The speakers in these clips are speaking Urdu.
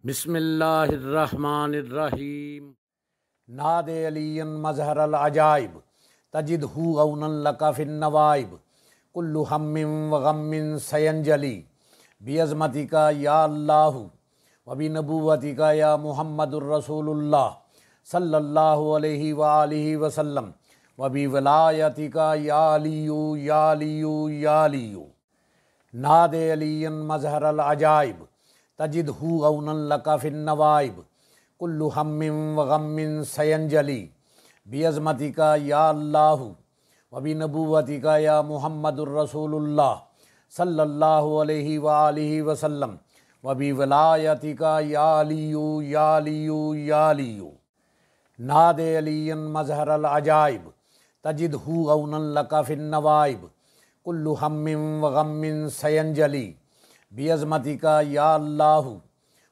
بسم اللہ الرحمن الرحیم۔ ناد علی مظہر العجائب تجدہ عونا لک فی النوائب کل ہم وغم سینجلی بعظمتک یا اللہ وبنبوتک یا محمد الرسول اللہ صلی اللہ علیہ وآلہ وسلم وبولایتک یا علی یا علی یا علی۔ ناد علی مظہر العجائب تجدہ عونا لک فی النوائب کل ہم وغم سینجلی بعظمتک یا اللہ وبنبوتک یا محمد الرسول اللہ صلی اللہ علیہ وآلہ وسلم وبولایتک یا علی یا علی یا علی۔ ناد علی مظہر العجائب تجدہ عونا لک فی النوائب کل ہم وغم سینجلی بعظمتک یا اللہ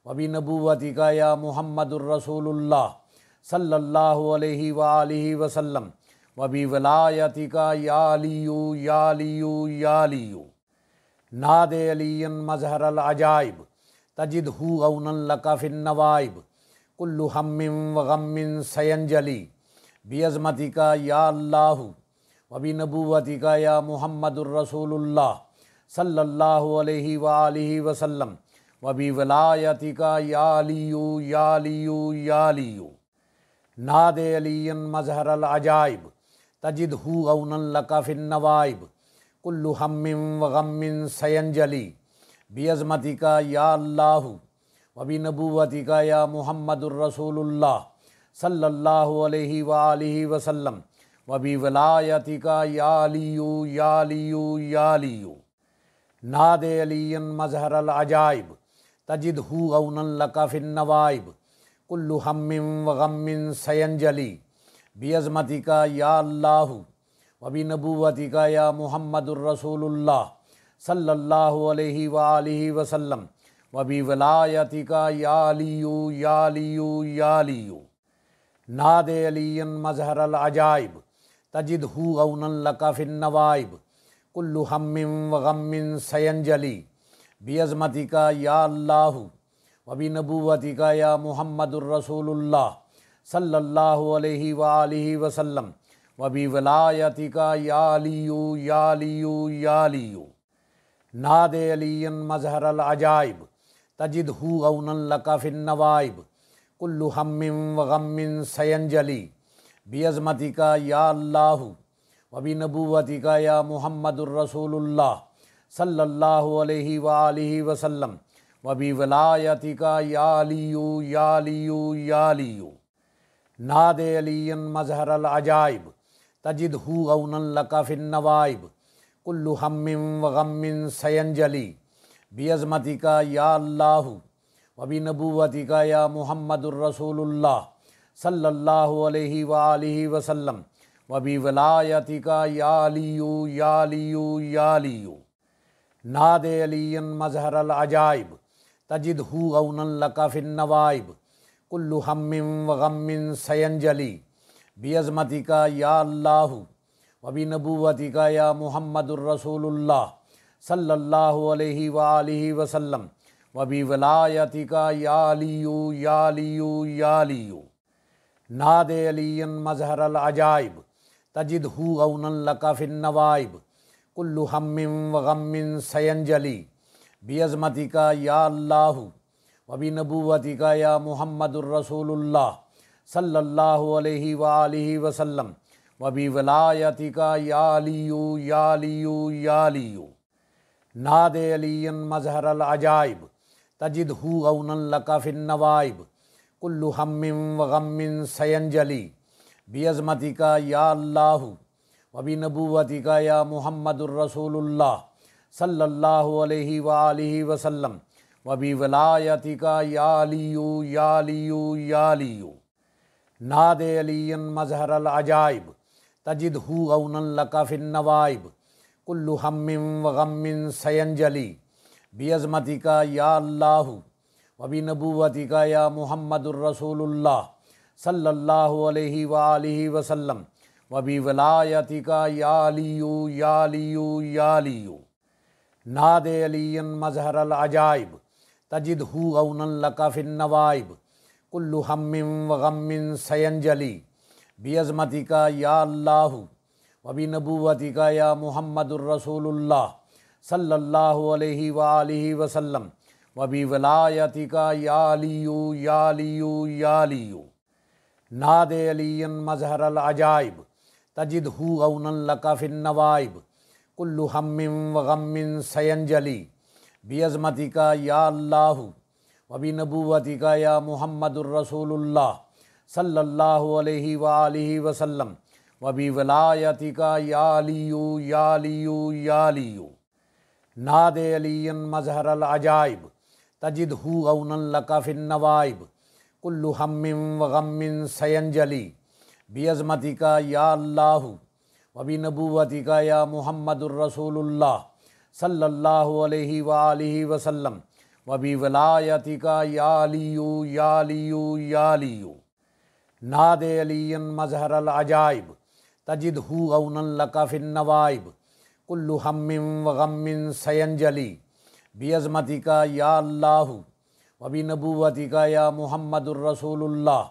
وبنبوتک یا محمد الرسول اللہ صلی اللہ علیہ وآلہ وسلم وبولایتک یا علی یا علی یا علی۔ ناد علی مظہر العجائب تجدہ عونا لک فی النوائب کل ہم وغم سینجلی بعظمتک یا اللہ وبنبوتک یا محمد الرسول اللہ صلی اللہ علیہ وآلہ وسلم وبولایتک یا علی یا علی یا علی۔ ناد علی مظہر العجائب تجدہ عونا لک فی النوائب کل ہم وغم سینجلی بعظمتک یا اللہ وبنبوتک یا محمد الرسول اللہ صلی اللہ علیہ وآلہ وسلم وبولایتک یا علی یا علی یا علی۔ ناد علی مظہر العجائب تجدہ عونا لک فی النوائب کل ہم وغم سینجلی بعظمتک یا اللہ وبنبوتک یا محمد الرسول اللہ صلی اللہ علیہ وآلہ وسلم وبولایتک یا علی یا علی یا علی۔ ناد علی مظہر العجائب تجدہ عونا لک فی النوائب کل ہم وغم سینجلی بعظمتک یا اللہ وبنبوتک یا محمد الرسول اللہ صلی اللہ علیہ وآلہ وسلم وبولایتک یا علی یا علی یا علی۔ ناد علی مظہر العجائب تجدہ عونا لک فی النوائب کل ہم وغم سینجلی بعظمتک یا اللہ وبنبوتک یا محمد الرسول اللہ صلی اللہ علیہ وآلہ وسلم وبولایتک یا علی یا علی یا علی۔ ناد علی مظہر العجائب تجدہ عونا لک فی النوائب کل ہم وغم سینجلی بعظمتک یا اللہ وبنبوتک یا محمد الرسول اللہ صلی اللہ علیہ وآلہ وسلم وبولایتک یا علی یا علی یا علی۔ ناد علی مظہر العجائب تجدہ عونا لک فی النوائب کل ہم وغم سینجلی بعظمتک یا اللہ وبنبوتک یا محمد الرسول اللہ صلی اللہ علیہ وآلہ وسلم وبولایتک یا علی یا علی یا علی۔ ناد علی مظہر العجائب تجدہ عونا لک فی النوائب کل ہم وغم سینجلی بعظمتک یا اللہ وبنبوتک یا محمد الرسول اللہ صلی اللہ علیہ وآلہ وسلم وبولایتک یا علی یا علی یا علی۔ ناد علی مظہر العجائب تجدہ عونا لک فی النوائب کل ہم وغم سینجلی بعظمتک یا اللہ وبنبوتک یا محمد الرسول اللہ صلی اللہ علیہ وآلہ وسلم وبولایتک یا علی یا علی یا علی۔ ناد علی مظہر العجائب تجدہ عونا لک فی النوائب کل ہم وغم سینجلی بعظمتک یا اللہ وبنبوتک یا محمد الرسول اللہ صلی اللہ علیہ وآلہ وسلم وبولایتک یا علی یا علی یا علی۔ ناد علی مظہر العجائب تجدہ عونا لک فی النوائب کل ہم وغم سینجلی بعظمتک یا اللہ وبنبوتک یا محمد الرسول اللہ صلی اللہ علیہ وآلہ وسلم وبولایتک یا علی یا علی یا علی ناد علی مظہر العجائب تجدہ عونا لک فی النوائب کل ہم وغم سینجلی بعظمتک یا اللہ وبنبوتک یا محمد الرسول اللہ صلی اللہ علیہ وآلہ وسلم وبولایتک یا علی یا علی یا علی ناد علی مظہر العجائب تجدہ عونا لک فی النوائب کل ہم وغم سینجلی بعظمتک یا اللہ وبنبوتک یا محمد الرسول اللہ صلی اللہ علیہ وآلہ وسلم وبولایتک یا علی یا علی یا علی ناد علی مظہر العجائب تجدہ عونا لک فی النوائب کل ہم وغم سینجلی بعظمتک یا اللہ وبنبوتک یا محمد الرسول اللہ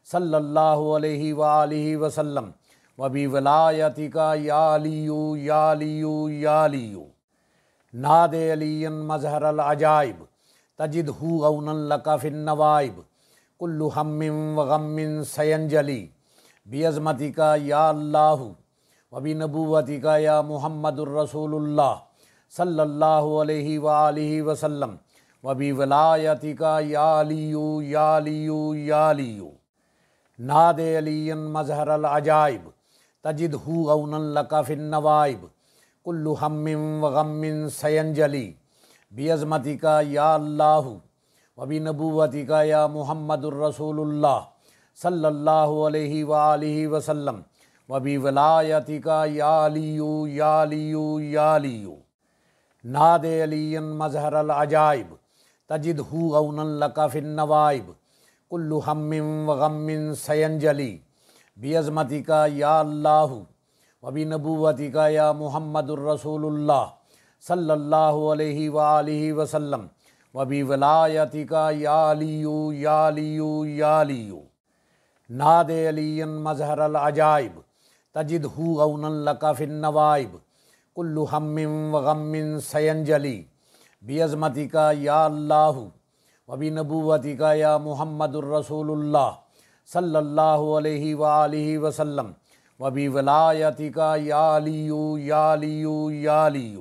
صلی اللہ علیہ وآلہ وسلم وبولایتک یا علی یا علی یا علی ناد علی مظہر العجائب تجدہ عونا لک فی النوائب کل ہم وغم سینجلی بعظمتک یا اللہ وبنبوتک یا محمد الرسول اللہ صلی اللہ علیہ وآلہ وسلم وبولایتک یا علی یا علی یا علی ناد علی مظہر العجائب تجدہ عونا لک فی النوائب کل ہم وغم سینجلی بعظمتک یا اللہ وبنبوتک یا محمد الرسول اللہ صلی اللہ علیہ وآلہ وسلم وبولایتک یا علی یا علی یا علی ناد علی مظہر العجائب تجدہ عونا لک فی النوائب کل ہم وغم سینجلی بعظمتک یا اللہ وبنبوتک یا محمد الرسول اللہ صلی اللہ علیہ وآلہ وسلم وبولایتک یا علی یا علی یا علی ناد علی مظہر العجائب تجدہ عونا لک فی النوائب کل ہم وغم سینجلی بعظمتک یا اللہ وبنبوتک یا محمد الرسول اللہ صلی اللہ علیہ وآلہ وسلم وبولایتک یا علی یا علی یا علی